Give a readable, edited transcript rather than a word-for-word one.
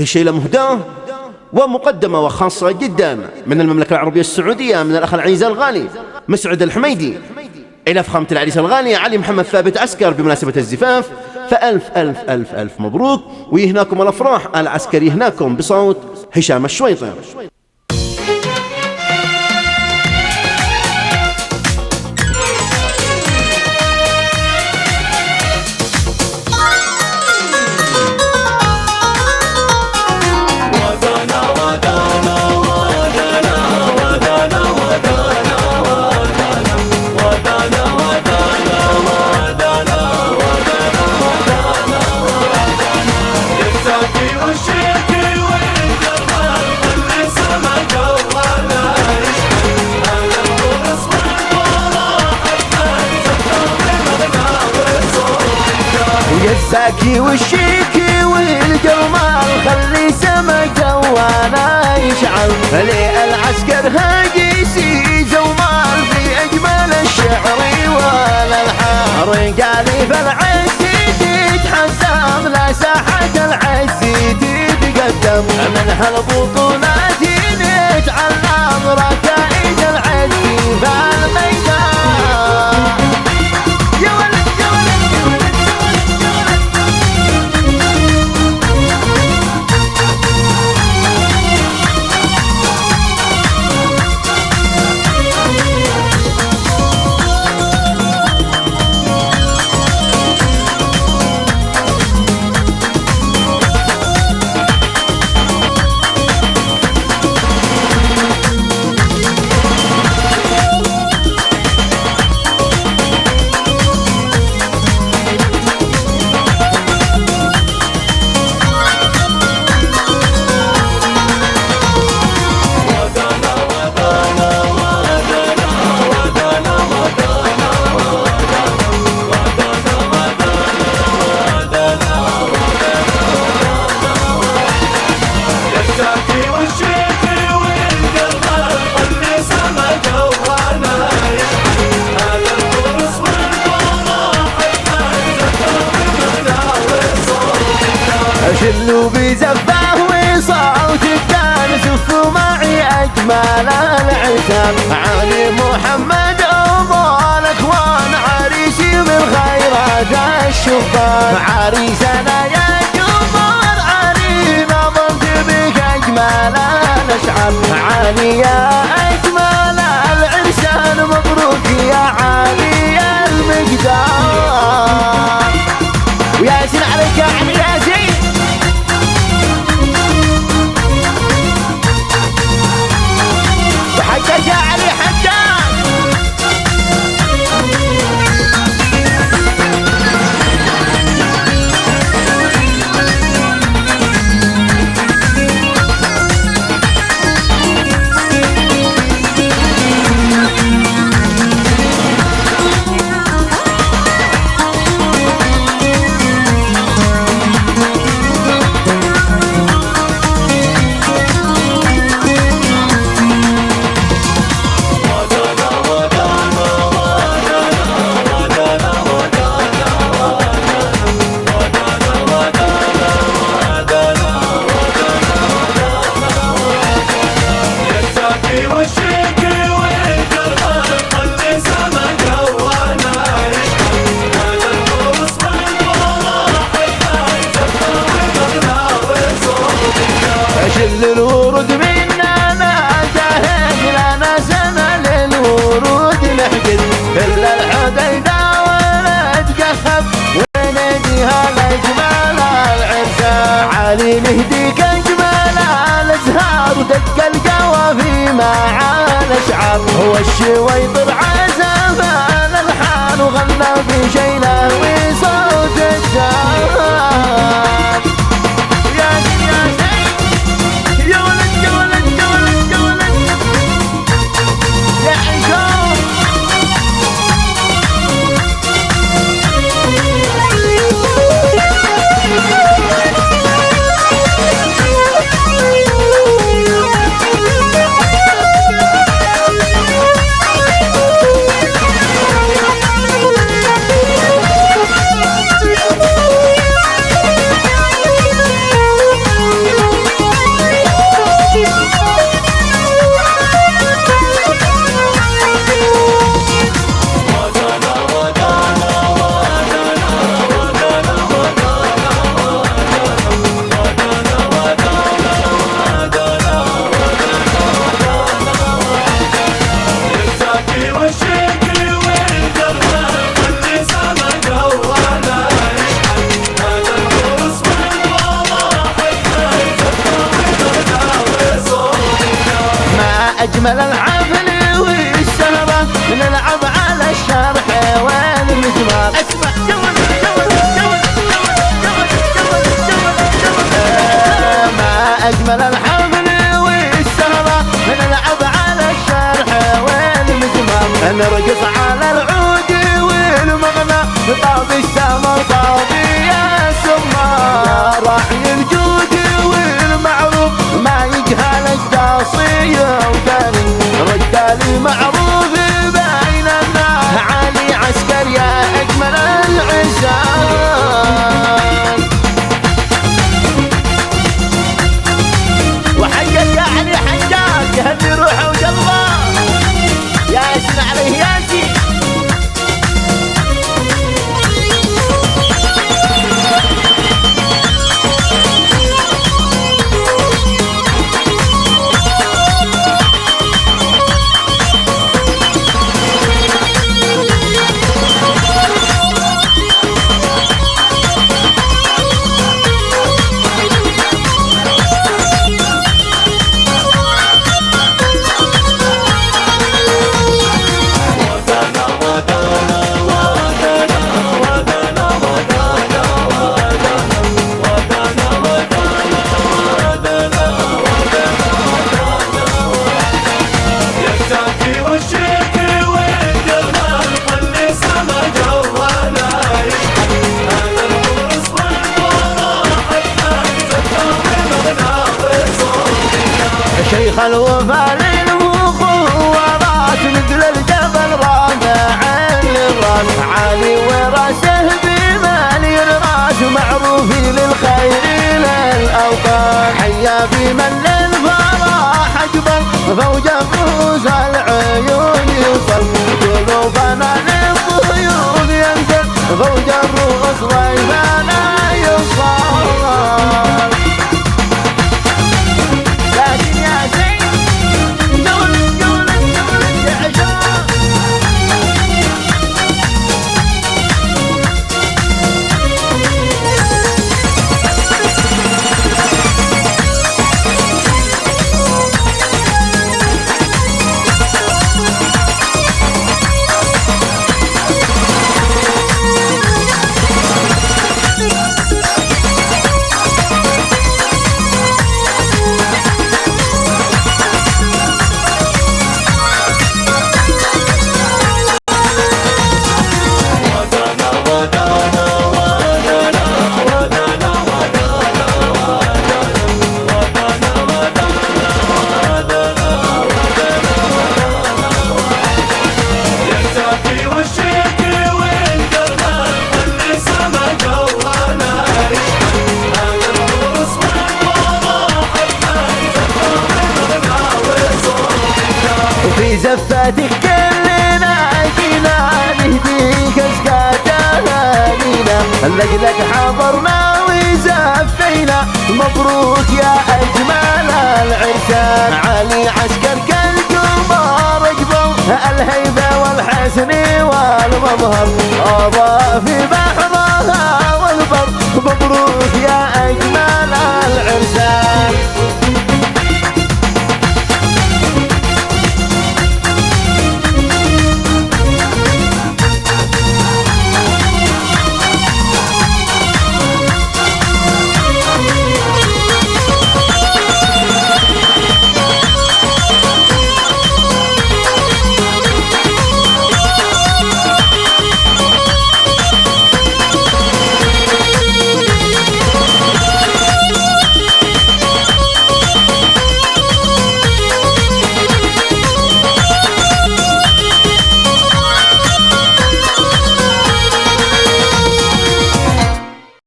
هذه الشيلة مهداة ومقدمة وخاصة جدا من المملكة العربية السعودية من الأخ العزيز الغالي مسعود الحميدي إلى فخامة العريس الغالي علي محمد ثابت عسكر بمناسبة الزفاف. فألف ألف ألف ألف مبروك، ويهناكم الأفراح العسكري يهناكم بصوت هشام الشويطر. الزاكي والشيكي والجمال خلي سما جوانا يشعل لي العسكر هاجيسي جمال في اجمل الشعر والالحان رجالي فالعز تتحسم لا ساحة العز تتقدم من هالبطولات نتعلم ركائز العز بالميدان. شلوا بزفاه وصوت الدان زفوا معي اجمل العتاب علي محمد ابو الاكوان عريسي بالخيرات الشبان عريسنا يا جمهور علينا ضمت بك اجمل الاشعار علي يا اجمل العرسان مبروك يا علي المقدار وياسين عليك يا عم ياسين حجاج يا علي حجاج. شل الورود منا جاهز لنا سنة للورود نحجز إلا الحديدة ونتقهب ونديها الأجمال العرسان علي نهديك أجمل الأزهار ودق القوافي مع الأشعار هو الشويطر عزف الألحان وغنى في شيله وصوت الزان. أجمل الحفل والسهرة نلعب على الشرح والمزمار. اسمع ما أجمل الحفل والسهرة نلعب على الشرح والمزمار. نرقص على العود والمغنى طاب السما طابي يا سمار. راعي الجود والمعروف ما يجهل التاصية وداني رجالي معروف بين الناس. علي عسكر يا أجمل العزام. وحيك يا علي حجاج يهدي روحه وقلبه ياسين عليه ياسين. شيخ الوفا للمخورات مثل الجبل رافع للراس. عالي وراسه بمال الراس معروفي للخير للأوطان. حيا بمن للفرح أجبل فوج فوز العيون يوصل. قلوبنا للضيوف ينزل فوج الرؤوس ضيفنا يوصل. في زفاتك كلنا جينا نهديك اسكات اهالينا. لك حضرنا وزفينا مبروك يا اجمل العرسان. علي عسكر كالقمر قبل الهيبه والحسن والمظهر. اضاء في بحر